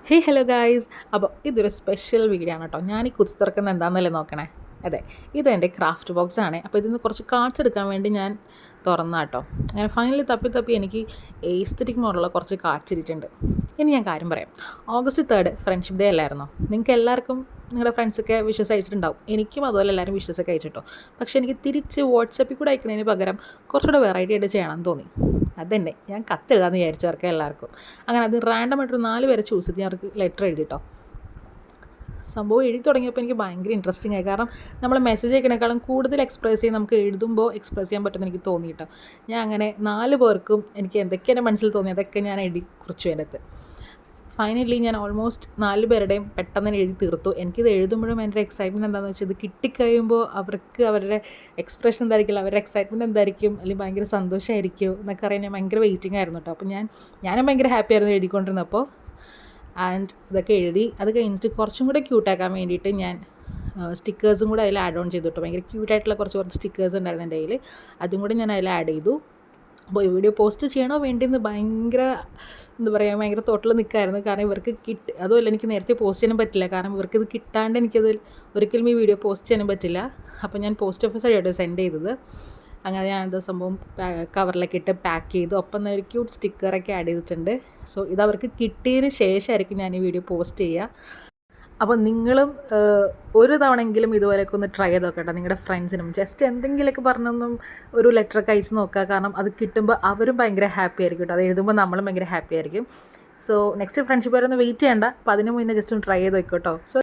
Hello guys. അപ്പോൾ ഇതൊരു special video ആണ് കേട്ടോ. ഞാൻ ഈ കുത്തി തുറക്കുന്നത് എന്താണെന്നല്ലേ നോക്കണേ. അതെ, ഇതെൻ്റെ ക്രാഫ്റ്റ് ബോക്സ് ആണ്. അപ്പോൾ ഇതിൽ നിന്ന് കുറച്ച് കാർഡ്സ് എടുക്കാൻ വേണ്ടി ഞാൻ തുറന്ന കേട്ടോ. അങ്ങനെ ഫൈനലി തപ്പി എനിക്ക് എസ്തറ്റിക് മോഡലുള്ള കുറച്ച് കാർഡ്സ് ഇട്ടിട്ടുണ്ട്. ഇനി ഞാൻ കാര്യം പറയാം. August 3 ഫ്രണ്ട്ഷിപ്പ് ഡേ അല്ലായിരുന്നോ? നിങ്ങൾക്ക് എല്ലാവർക്കും നിങ്ങളുടെ ഫ്രണ്ട്സൊക്കെ വിഷസ് അയച്ചിട്ടുണ്ടാവും. എനിക്കും അതുപോലെ എല്ലാവരും വിഷസൊക്കെ അയച്ചിട്ടോ. പക്ഷേ എനിക്ക് തിരിച്ച് വാട്സപ്പിൽ കൂടെ അയക്കുന്നതിന് പകരം കുറച്ചുകൂടെ വെറൈറ്റി ആയിട്ട് ചെയ്യണമെന്ന് തോന്നി. അതന്നെ ഞാൻ കത്തെഴുതാമെന്ന് വിചാരിച്ചവർക്ക് എല്ലാവർക്കും. അങ്ങനെ അത് റാൻഡമായിട്ടൊരു 4 പേരെ ചൂസ് ചെയ്ത് ഞാൻ അവർക്ക് ലെറ്റർ എഴുതിട്ടോ. സംഭവം എഴുതി തുടങ്ങിയപ്പോൾ എനിക്ക് ഭയങ്കര ഇൻട്രസ്റ്റിംഗ് ആയി. കാരണം നമ്മൾ മെസ്സേജ് അയക്കണേക്കാളും കൂടുതൽ എക്സ്പ്രസ് ചെയ്യാൻ നമുക്ക് എഴുതുമ്പോൾ എക്സ്പ്രസ് ചെയ്യാൻ പറ്റുമെന്ന് എനിക്ക് തോന്നിയിട്ടോ. ഞാൻ അങ്ങനെ 4 പേർക്കും എനിക്ക് എന്തൊക്കെയാണ് മനസ്സിൽ തോന്നി അതൊക്കെ ഞാൻ എഴുതി കുറിച്ചു അതിനകത്ത്. ഫൈനലി ഞാൻ ഓൾമോസ്റ്റ് 4 പേരുടെയും പെട്ടെന്ന് തന്നെ എഴുതി തീർത്തു. എനിക്കിത് എഴുതുമ്പോഴും എൻ്റെ എക്സൈറ്റ്മെൻറ്റ് എന്താണെന്ന് വെച്ചാൽ ഇത് കിട്ടിക്കഴിയുമ്പോൾ അവർക്ക് അവരുടെ എക്സ്പ്രഷൻ എന്തായിരിക്കില്ല, അവരുടെ എക്സൈറ്റ്മെൻറ്റ് എന്തായിരിക്കും, അല്ലെങ്കിൽ ഭയങ്കര സന്തോഷമായിരിക്കും എന്നൊക്കെ അറിയാൻ ഞാൻ ഭയങ്കര വെയിറ്റിംഗ് ആയിരുന്നു കേട്ടോ. അപ്പോൾ ഞാനും ഭയങ്കര ഹാപ്പി ആയിരുന്നു എഴുതിക്കൊണ്ടിരുന്നപ്പോൾ. ആൻഡ് ഇതൊക്കെ എഴുതി അത് കഴിഞ്ഞിട്ട് കുറച്ചും കൂടെ ക്യൂട്ടാക്കാൻ വേണ്ടിയിട്ട് ഞാൻ സ്റ്റിക്കേഴ്സും കൂടെ അതിൽ ആഡ് ഓൺ ചെയ്തു കേട്ടോ. ഭയങ്കര ക്യൂട്ടായിട്ടുള്ള കുറച്ച് സ്റ്റിക്കേഴ്സ് ഉണ്ടായിരുന്നു എൻ്റെ കയ്യിൽ. അതും കൂടെ ഞാൻ അതിൽ ആഡ് ചെയ്തു. അപ്പോൾ ഈ വീഡിയോ പോസ്റ്റ് ചെയ്യണോ വേണ്ടിയെന്ന് ഭയങ്കര എന്താ പറയുക, ഭയങ്കര തോട്ടിൽ നിൽക്കായിരുന്നു. കാരണം ഇവർക്ക് അതുമല്ല, എനിക്ക് നേരത്തെ പോസ്റ്റ് ചെയ്യാനും പറ്റില്ല. കാരണം ഇവർക്കിത് കിട്ടാണ്ട് എനിക്കത് ഒരിക്കലും ഈ വീഡിയോ പോസ്റ്റ് ചെയ്യാനും പറ്റില്ല. അപ്പോൾ ഞാൻ പോസ്റ്റ് ഓഫീസ് വഴിയായിട്ട് സെൻഡ് ചെയ്തത്. അങ്ങനെ ഞാനത് സംഭവം കവറിലൊക്കെ ഇട്ട് പാക്ക് ചെയ്തു. ഒപ്പം തന്നെ ഒരു ക്യൂട്ട് സ്റ്റിക്കറൊക്കെ ആഡ് ചെയ്തിട്ടുണ്ട്. സോ ഇതവർക്ക് കിട്ടിയതിന് ശേഷമായിരിക്കും ഞാൻ ഈ വീഡിയോ പോസ്റ്റ് ചെയ്യുക. അപ്പോൾ നിങ്ങളും ഒരു തവണയെങ്കിലും ഇതുപോലെയൊക്കെ ഒന്ന് ട്രൈ ചെയ്ത് നോക്കട്ടെ. നിങ്ങളുടെ ഫ്രണ്ട്സിനും ജസ്റ്റ് എന്തെങ്കിലുമൊക്കെ പറഞ്ഞൊന്നും ഒരു ലെറ്ററൊക്കെ അയച്ച് നോക്കുക. കാരണം അത് കിട്ടുമ്പോൾ അവരും ഭയങ്കര ഹാപ്പി ആയിരിക്കും കേട്ടോ. അത് എഴുതുമ്പോൾ നമ്മളും ഭയങ്കര ഹാപ്പി ആയിരിക്കും. സോ നെക്സ്റ്റ് ഫ്രണ്ട്ഷിപ്പ് വരെ ഒന്ന് വെയിറ്റ് ചെയ്യേണ്ട. അപ്പോൾ അതിന് മുന്നേ ജസ്റ്റ് ഒന്ന് ട്രൈ ചെയ്ത് നോക്കട്ടോ. സോ